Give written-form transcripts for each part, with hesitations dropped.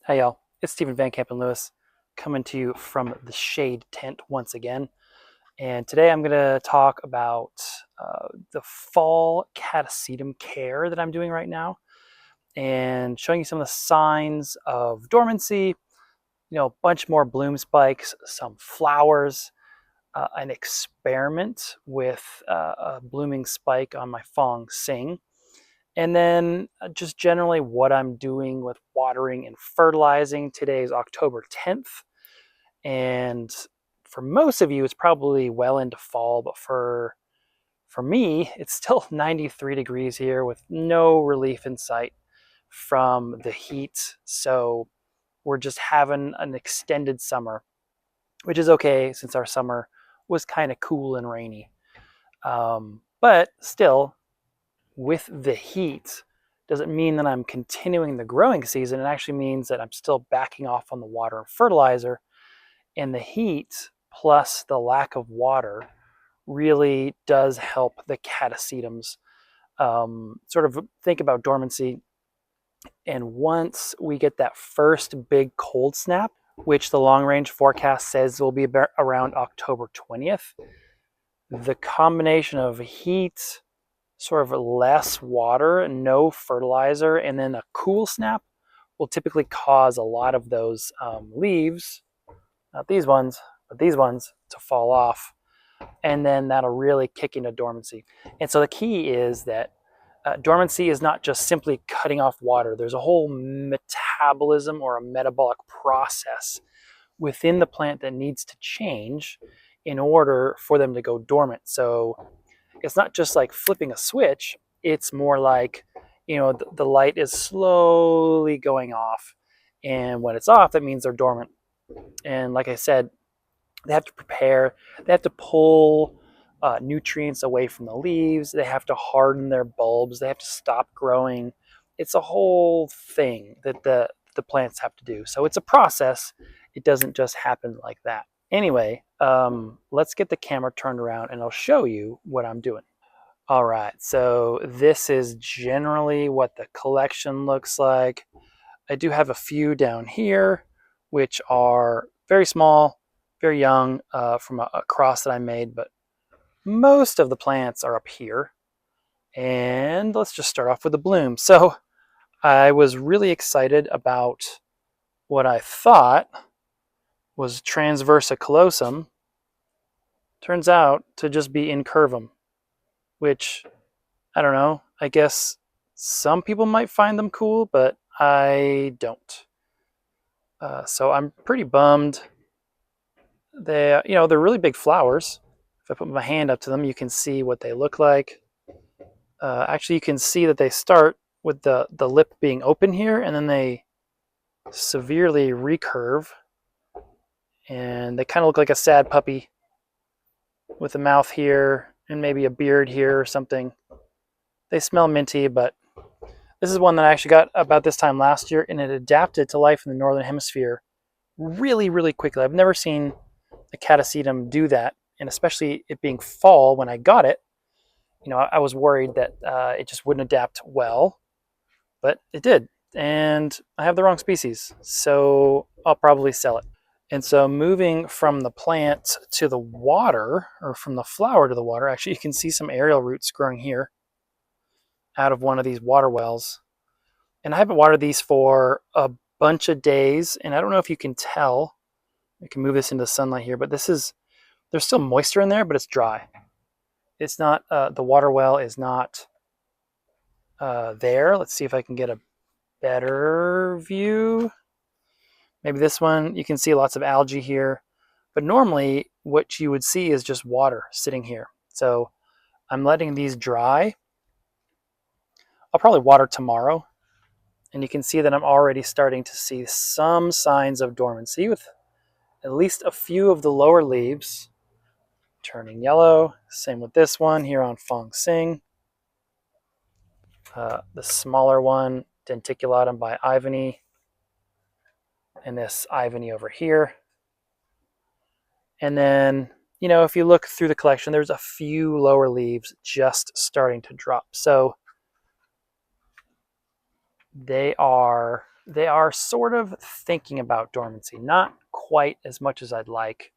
Hey y'all, it's Stephen Van Kampen-Lewis coming to you from the shade tent once again. And today I'm going to talk about the fall Catasetum care that I'm doing right now and showing you some of the signs of dormancy, a bunch more bloom spikes, some flowers, an experiment with a blooming spike on my Fong Sing, and then just generally what I'm doing with watering and fertilizing. Today is October 10th. And for most of you, it's probably well into fall, but for me, it's still 93 degrees here with no relief in sight from the heat. So we're just having an extended summer, which is okay since our summer was kind of cool and rainy. But still, with the heat doesn't mean that I'm continuing the growing season. It actually means that I'm still backing off on the water and fertilizer. And the heat plus the lack of water really does help the catasetums sort of think about dormancy. And once we get that first big cold snap, which the long range forecast says will be around October 20th, the combination of heat, sort of less water, no fertilizer, and then a cool snap will typically cause a lot of those leaves, not these ones, but these ones, to fall off. And then that'll really kick into dormancy. And so the key is that dormancy is not just simply cutting off water. There's a whole metabolism or a metabolic process within the plant that needs to change in order for them to go dormant. So it's not just like flipping a switch. It's more like, the light is slowly going off. And when it's off, that means they're dormant. And like I said, they have to prepare, they have to pull nutrients away from the leaves, they have to harden their bulbs, they have to stop growing. It's a whole thing that the plants have to do. So it's a process. It doesn't just happen like that. Anyway, let's get the camera turned around and I'll show you what I'm doing. All right, so this is generally what the collection looks like. I do have a few down here, which are very small, very young, from a cross that I made, but most of the plants are up here. And let's just start off with the bloom. So I was really excited about what I thought was transversa callosum. Turns out to just be incurvum, which, I don't know, I guess some people might find them cool, but I don't. So I'm pretty bummed. They're really big flowers. If I put my hand up to them, you can see what they look like. Actually, you can see that they start with the lip being open here, and then they severely recurve. And they kind of look like a sad puppy with a mouth here and maybe a beard here or something. They smell minty, but this is one that I actually got about this time last year, and it adapted to life in the Northern Hemisphere really, really quickly. I've never seen a Catasetum do that, and especially it being fall when I got it. I was worried that it just wouldn't adapt well, but it did. And I have the wrong species, so I'll probably sell it. And so moving from the plant to the water, or from the flower to the water, actually you can see some aerial roots growing here out of one of these water wells. And I haven't watered these for a bunch of days, and I don't know if you can tell. I can move this into the sunlight here, but there's still moisture in there, but it's dry. It's not, the water well is not there. Let's see if I can get a better view. Maybe this one, you can see lots of algae here, but normally what you would see is just water sitting here. So I'm letting these dry. I'll probably water tomorrow, and you can see that I'm already starting to see some signs of dormancy with at least a few of the lower leaves turning yellow. Same with this one here on Fong Sing. The smaller one, Denticulatum by Ivany, and this Ivany over here. And then, if you look through the collection, there's a few lower leaves just starting to drop. So they are they are sort of thinking about dormancy, not quite as much as I'd like,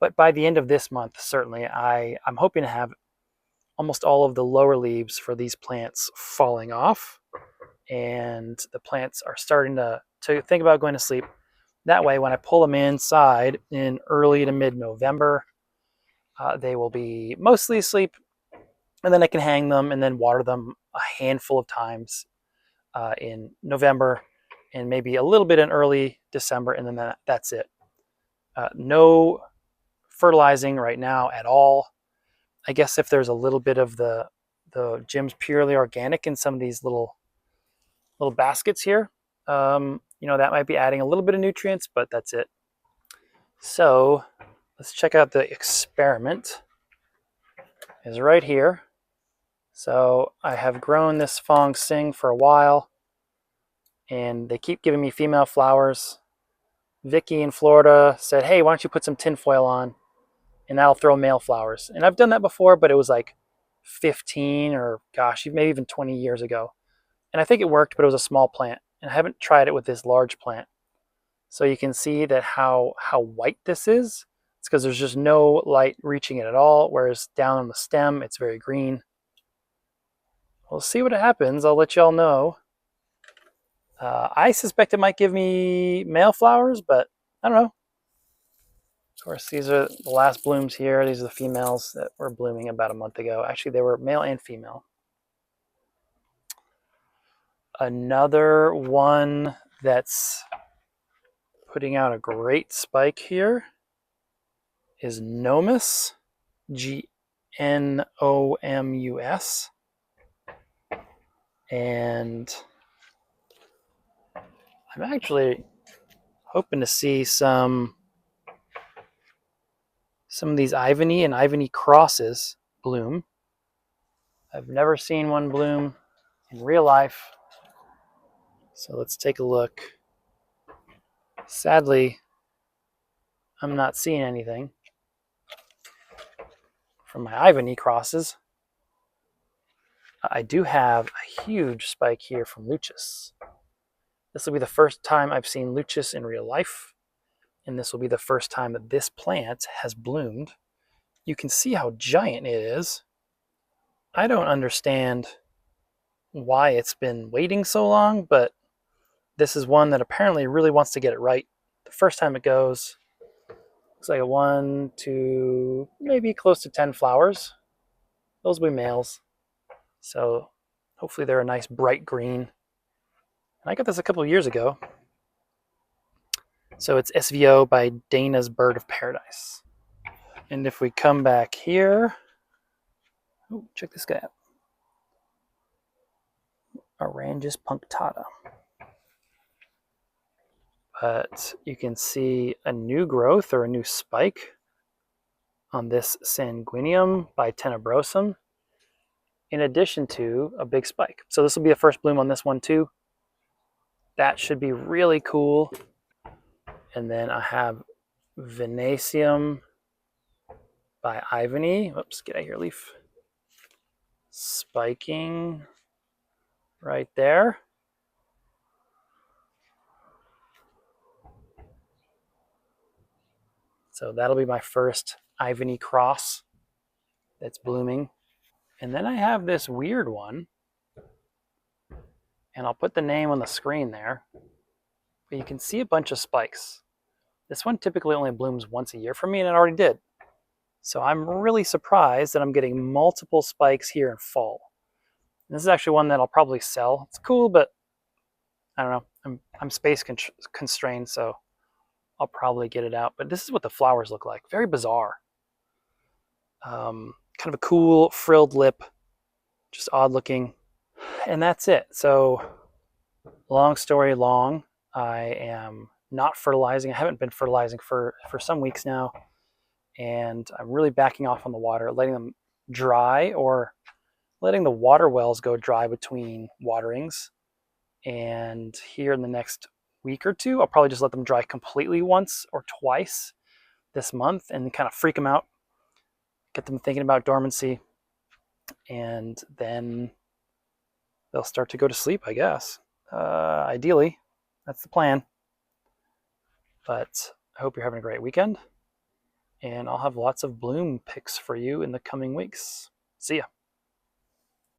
but by the end of this month, certainly, I'm hoping to have almost all of the lower leaves for these plants falling off, and the plants are starting to think about going to sleep. That way, when I pull them inside in early to mid-November, they will be mostly asleep, and then I can hang them and then water them a handful of times in November and maybe a little bit in early December, and then that's it. No fertilizing right now at all. I guess if there's a little bit of the Jim's Purely Organic in some of these little baskets here, that might be adding a little bit of nutrients, but that's it. So let's check out the experiment. Is right here. So I have grown this Fong Sing for a while, and they keep giving me female flowers. Vicky in Florida said, hey, why don't you put some tinfoil on, and that'll throw male flowers. And I've done that before, but it was like 15 or gosh, maybe even 20 years ago. And I think it worked, but it was a small plant. And I haven't tried it with this large plant. So you can see that how white this is. It's because there's just no light reaching it at all, whereas down on the stem, it's very green. We'll see what happens. I'll let y'all know. I suspect it might give me male flowers, but I don't know. Of course, these are the last blooms here. These are the females that were blooming about a month ago. Actually, they were male and female. Another one that's putting out a great spike here is Gnomus, Gnomus. And I'm actually hoping to see some of these Ivany and Ivany crosses bloom. I've never seen one bloom in real life. So let's take a look. Sadly, I'm not seeing anything from my Ivany crosses. I do have a huge spike here from Lucis. This will be the first time I've seen Lucis in real life, and this will be the first time that this plant has bloomed. You can see how giant it is. I don't understand why it's been waiting so long, but this is one that apparently really wants to get it right. The first time it goes, looks like a 1, 2, maybe close to 10 flowers. Those will be males. So hopefully they're a nice bright green. And I got this a couple of years ago. So it's SVO by Dana's Bird of Paradise. And if we come back here, oh, check this guy out. Oranges punctata. But you can see a new growth or a new spike on this Sanguinium by Tenebrosum, in addition to a big spike. So this will be a first bloom on this one too. That should be really cool. And then I have Venasium by Ivany. Oops, get out of here, leaf. Spiking right there. So that'll be my first Ivany cross that's blooming. And then I have this weird one, and I'll put the name on the screen there, but you can see a bunch of spikes. This one typically only blooms once a year for me, and it already did. So I'm really surprised that I'm getting multiple spikes here in fall. And this is actually one that I'll probably sell. It's cool, but I don't know. I'm space constrained, so I'll probably get it out. But this is what the flowers look like. Very bizarre. Kind of a cool frilled lip, just odd looking. And that's it. So long story long, I am not fertilizing. I haven't been fertilizing for some weeks now. And I'm really backing off on the water, letting them dry or letting the water wells go dry between waterings. And here in the next week or two, I'll probably just let them dry completely once or twice this month and kind of freak them out, get them thinking about dormancy, and then they'll start to go to sleep, I guess, ideally. That's the plan. But I hope you're having a great weekend, and I'll have lots of bloom picks for you in the coming weeks. See ya.